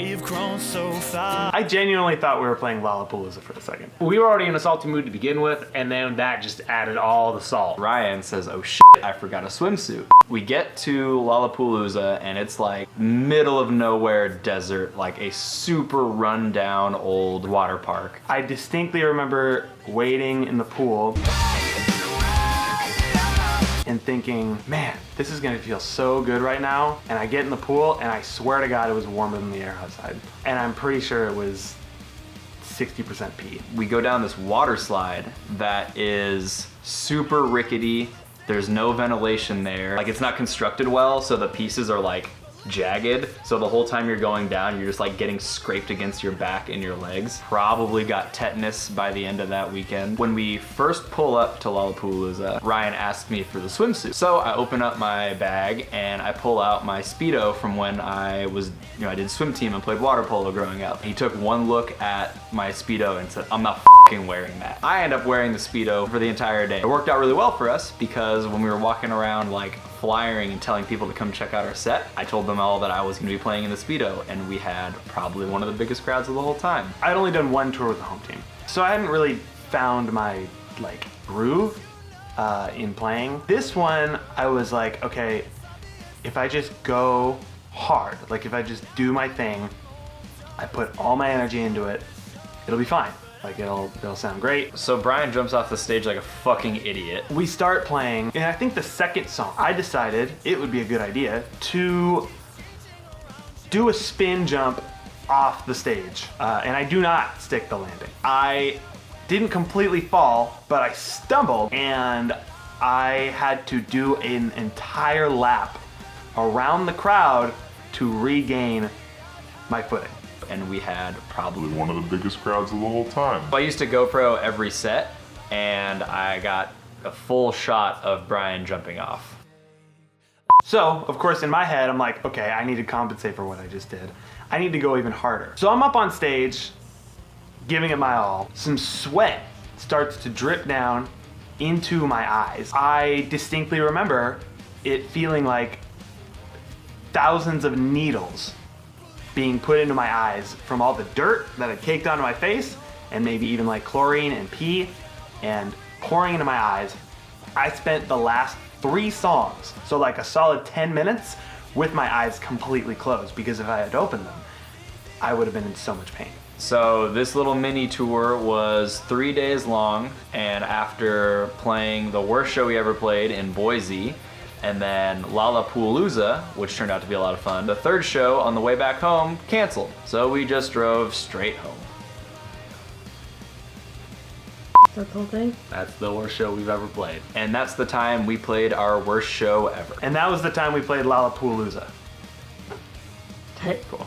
We've grown so far. I genuinely thought we were playing Lollapalooza for a second. We were already in a salty mood to begin with, and then that just added all the salt. Ryan says, oh shit, I forgot a swimsuit. We get to Lollapalooza and it's like middle of nowhere desert, like a super rundown old water park. I distinctly remember waiting in the pool and thinking, man, this is gonna feel so good right now. And I get in the pool and I swear to God it was warmer than the air outside. And I'm pretty sure it was 60% pee. We go down this water slide that is super rickety. There's no ventilation there. Like, it's not constructed well, so the pieces are like jagged. So the whole time you're going down, you're just like getting scraped against your back and your legs. Probably got tetanus by the end of that weekend. When we first pull up to Lollapalooza, Ryan asked me for the swimsuit. So I open up my bag and I pull out my Speedo from when I was, I did swim team and played water polo growing up. He took one look at my Speedo and said, I'm not fucking wearing that. I end up wearing the Speedo for the entire day. It worked out really well for us because when we were walking around like flyering and telling people to come check out our set, I told them all that I was gonna be playing in the Speedo, and we had probably one of the biggest crowds of the whole time. I'd only done one tour with the home team, so I hadn't really found my groove in playing. This one, I was like, okay, if I just go hard, like if I just do my thing, I put all my energy into it, it'll be fine. Like it'll sound great. So Brian jumps off the stage like a fucking idiot. We start playing, and I think the second song, I decided it would be a good idea to do a spin jump off the stage. And I do not stick the landing. I didn't completely fall, but I stumbled, and I had to do an entire lap around the crowd to regain my footing. And we had probably One of the biggest crowds of the whole time. I used to GoPro every set, and I got a full shot of Brian jumping off. So, of course, in my head, I'm like, okay, I need to compensate for what I just did. I need to go even harder. So I'm up on stage, giving it my all. Some sweat starts to drip down into my eyes. I distinctly remember it feeling like thousands of needles being put into my eyes from all the dirt that had caked onto my face, and maybe even like chlorine and pee, and pouring into my eyes. I spent the last 3 songs, so like a solid 10 minutes, with my eyes completely closed, because if I had opened them, I would have been in so much pain. So this little mini tour was 3 days long, and after playing the worst show we ever played in Boise, and then Lollapalooza, which turned out to be a lot of fun, the third show on the way back home canceled. So we just drove straight home. That's the whole thing? That's the worst show we've ever played. And that's the time we played our worst show ever. And that was the time we played Lollapalooza. Okay. Cool.